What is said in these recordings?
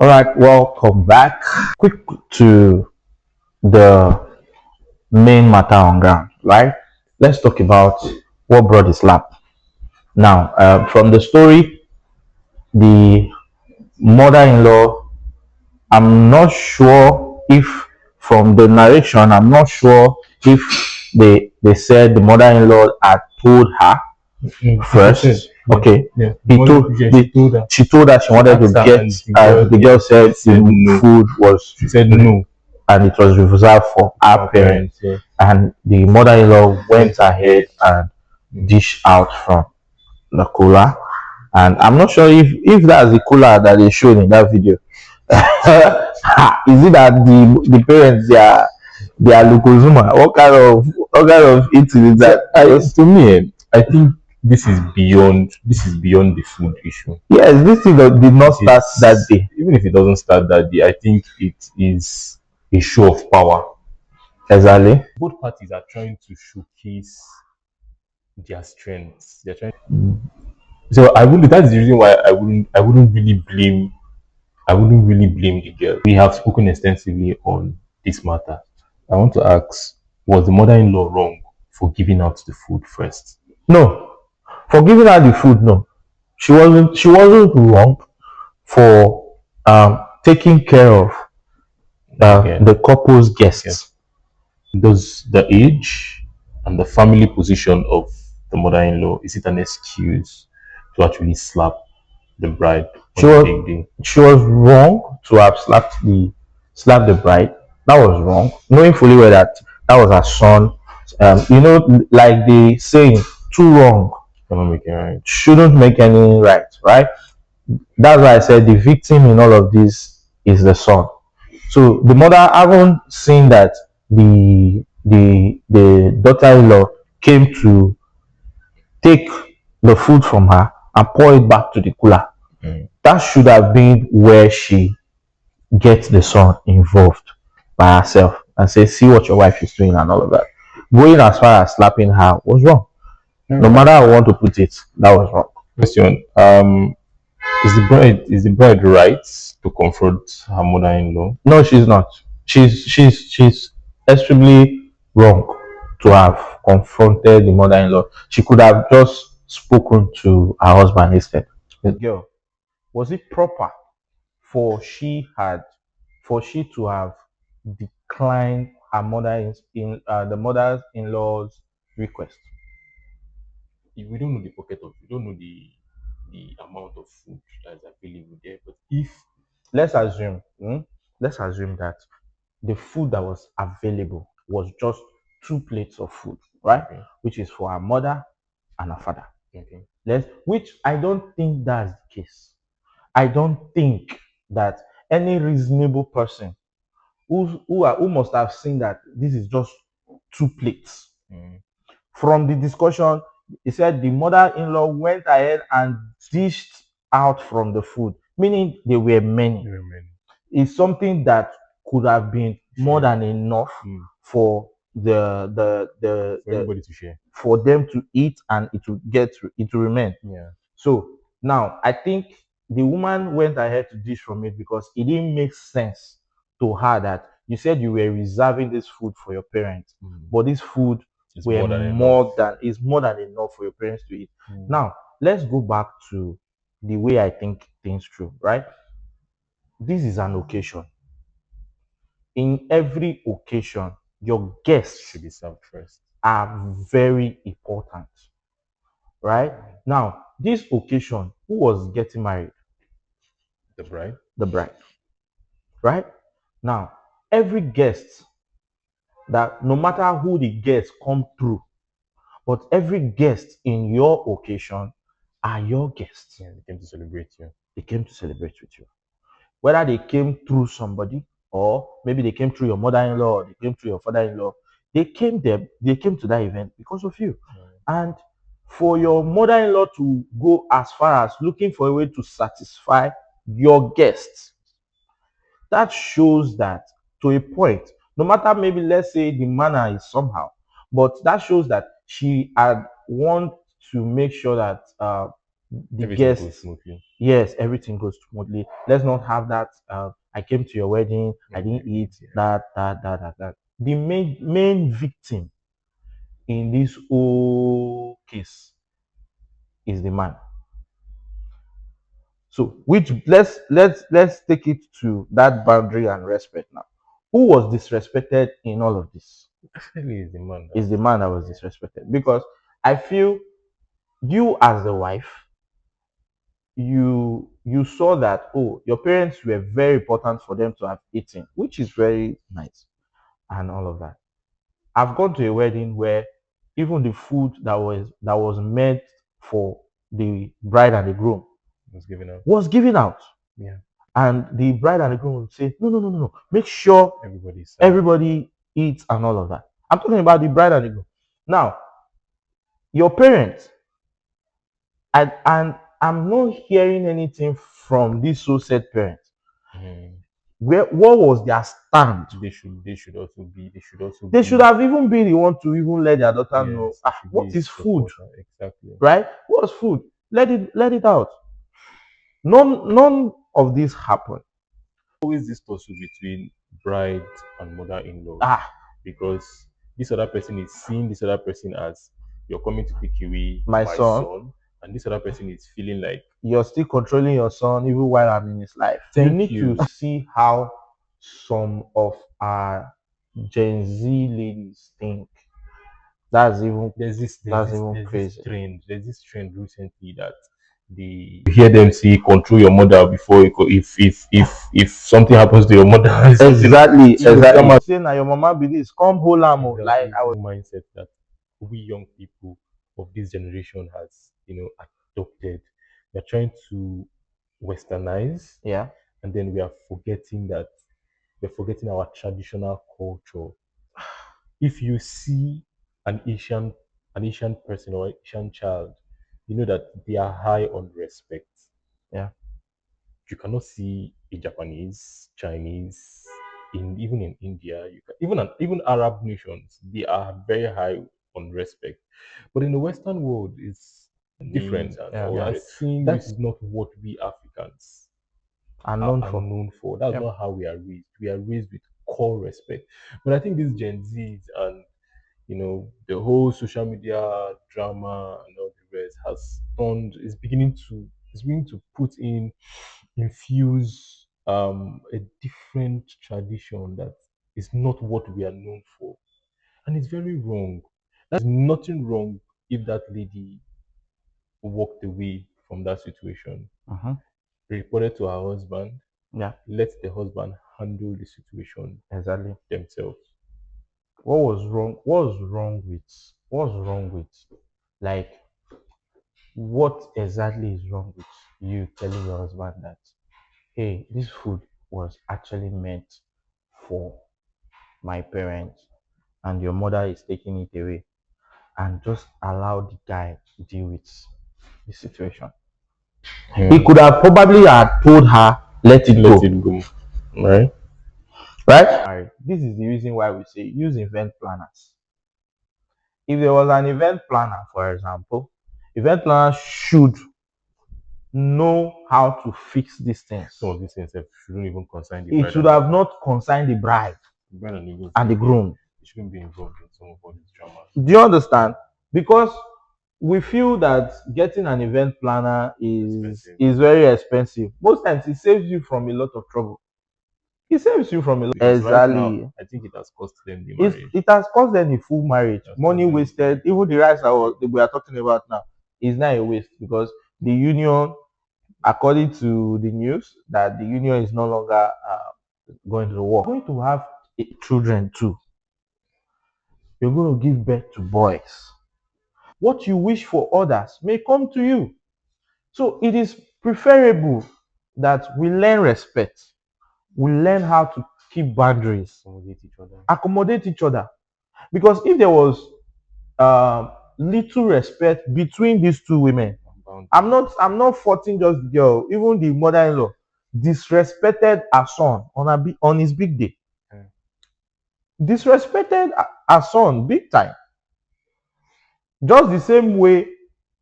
All right, welcome back. Quick to the main matter on ground, right? Let's talk about what brought the slap. Now, from the story, the mother-in-law, I'm not sure if from the narration, I'm not sure if they said the mother-in-law had told her first. Yeah, Okay, yeah. he Mother, told yeah, the, she told her. she told her she wanted to Asked her, get, and and the yeah, girl said said the no. food was She said no. and it was reserved for our Our parents. parents, yeah. And the mother-in-law went Went ahead ahead. and dished out from the cooler. And I'm not sure if that's the cooler that they showed in that video. Is it that the parents they are Lukozuma? What kind of eating is that? To me, I think this is beyond the food issue. Yes, this thing did not start that day. Even if it doesn't start that day, I think it is a show of power. Exactly. Both parties are trying to showcase their strengths. They're trying. So I would. That's the reason why I wouldn't really blame the girl. We have spoken extensively on this matter. I want to ask, was the mother-in-law wrong for giving out the food first? No, for giving her the food, no, she wasn't wrong for taking care of Okay. the couple's guests. Yes. Does the age and the family position of the mother-in-law, is it an excuse to actually slap the bride She on a was big day? she was wrong to have slapped the bride. That was wrong, knowing fully well that that was her son. Like the saying, "Too wrong Cannot make it right. shouldn't make any right." Right. That's why I said the victim in all of this is the son. So the mother, having seen that the daughter-in-law came to take the food from her and pour it back to the cooler, that should have been where she gets the son involved by herself and say, "See what your wife is doing," and all of that. Going as far as slapping her was wrong. No matter how I want to put it, that was wrong. Question. Is the bride right to confront her mother-in-law? No, she's not. She's extremely wrong to have confronted the mother-in-law. She could have just spoken to her husband instead. The girl, was it proper for she to have declined her the mother-in-law's request? We don't know the pocket of, we don't know the amount of food that is available there. But if Let's assume, let's assume that the food that was available was just 2 plates of food, right? Okay. Which is for her mother and her father. okay, Which I don't think that's the case. I don't think that any reasonable person who must have seen that this is just 2 plates. From the discussion, he said the mother-in-law went ahead and dished out from the food, meaning there were many. It's something that could have been more than enough for everybody to share. for them to eat, and it will remain. Yeah. So now I think the woman went ahead to dish from it because it didn't make sense to her that you said you were reserving this food for your parents, but this food It's were more more than enough for your parents to eat. Now let's go back to the way I think things through, right? This is an occasion. In every occasion, your guests should be served first. are very important, right? Now, this occasion, who was getting married? The bride. The bride, right? Now, every guest, that no matter who the guests come through, but every guest in your occasion are your guests. Yeah, they came to celebrate you. They came to celebrate with you. Whether they came through somebody, or maybe they came through your mother-in-law, or they came through your father-in-law, they came to that event because of you. And for your mother-in-law to go as far as looking for a way to satisfy your guests, that shows that, to a point, no matter, maybe let's say the manner is somehow, but that shows that she had want to make sure that the Everything goes guests, smoothly. yes, everything goes smoothly. Let's not have that. I came to your wedding, I didn't eat Yeah. that. The main victim in this whole case is the man. So, which let's take it to that boundary and respect now. Who was disrespected in all of this? Definitely is the man. Is the man that was disrespected, because I feel you as the wife, you saw that, oh, your parents were very important for them to have eaten, which is very nice and all of that. I've gone to a wedding where even the food that was meant for the bride and the groom Was given out. was given out, Yeah. and the bride and the groom would say, no, make sure Everybody's everybody eats and all of that. I'm talking about the bride and the groom. Now, your parents, and I'm not hearing anything from these so said parents. What was their stand? They should also They be should have even been the one to even let their daughter know, yes, they should what be a is food, supporter. Exactly. right? What's food? Let it out. None of this happened. Always this tussle between bride and mother-in-law, Ah, because this other person is seeing this other person as you're coming to take away my my son, son, and this other person is feeling like you're still controlling your son even while I'm in his life. You thank need you. to see how some of our Gen Z ladies think. That's even crazy. There's this trend recently that they you hear them say control your mother before you go, if something happens to your mother Exactly, so exactly. Say now your mama be this, come hold am. Like I was. mindset that we young people of this generation has adopted. They're trying to westernize, Yeah. and then we are forgetting that we're forgetting our traditional culture. If you see an Asian person or Asian child, you know that they are high on respect. Yeah. You cannot see a Japanese, Chinese, even in India, even Arab nations, they are very high on respect. But in the Western world, it's different and Yeah. all Yeah. that. That is not what we Africans I'm are, known are for. known for. That's Yeah. not how we are raised. We are raised with core respect. But I think these Gen Zs and the whole social media drama and all the rest has turned is beginning to put in infuse a different tradition that is not what we are known for, and it's very wrong. There's nothing wrong if that lady walked away from that situation, Uh-huh. reported to her husband, Yeah. let the husband handle the situation Exactly. themselves. What was wrong? What's wrong with like what exactly is wrong with you telling your husband that, hey, this food was actually meant for my parents and your mother is taking it away, and just allow the guy to deal with the situation. He could have probably had told her, let it Let go. it go, right? Right? Alright. This is the reason why we say use event planners. If there was an event planner, for example, event planner should know how to fix these things. Some of these things shouldn't even concern the It bride should and have not concerned the bride and the groom. they shouldn't be involved in some of all these dramas. Do you understand? Because we feel that getting an event planner is very expensive. Most times it saves you from a lot of trouble. It saves you from a lot. Because right Exactly. now, I think it has cost them the It's, marriage. it has cost them a full marriage, It has money cost them the wasted. Even the rights that we are talking about now is not a waste, because the union, according to the news, that the union is no longer going to work. You're going to have children too. You're going to give birth to boys. What you wish for others may come to you. So it is preferable that we learn respect. We learn how to keep boundaries, accommodate each other. Because if there was little respect between these two women, I'm not faulting just the girl. Even the mother-in-law disrespected her son on his big day. Disrespected her son big time. Just the same way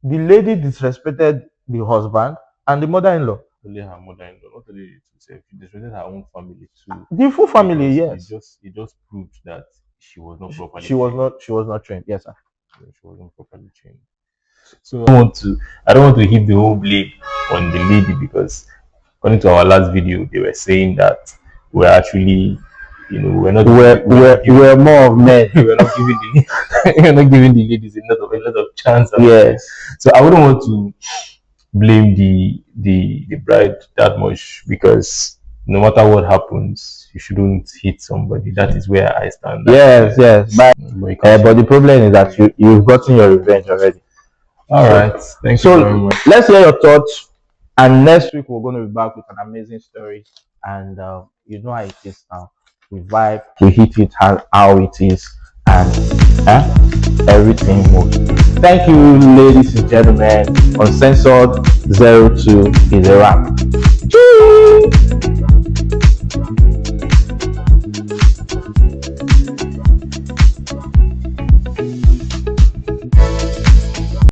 the lady disrespected the husband, and the mother-in-law. Only her mother-in-law, not only herself, she disrespected her own family too. The full family, yes. It just proved that she was not properly She was not trained. Yes, sir. she wasn't properly trained. So I don't want to heap the whole blame on the lady, because according to our last video, they were saying that we're actually, we're not We're more of men. we're not giving the we're not giving the ladies a lot of chance. Yes. So I wouldn't want to blame the bride that much, because no matter what happens, you shouldn't hit somebody. That is where I stand. Yes, yes. But the problem is that you've gotten your revenge already. All right. Thank you very much. Let's hear your thoughts. And next week we're going to be back with an amazing story. And you know how it is now. We vibe, we hit it how it is, and everything moves. Thank you, ladies and gentlemen. Uncensored 02 is a wrap. Cheers!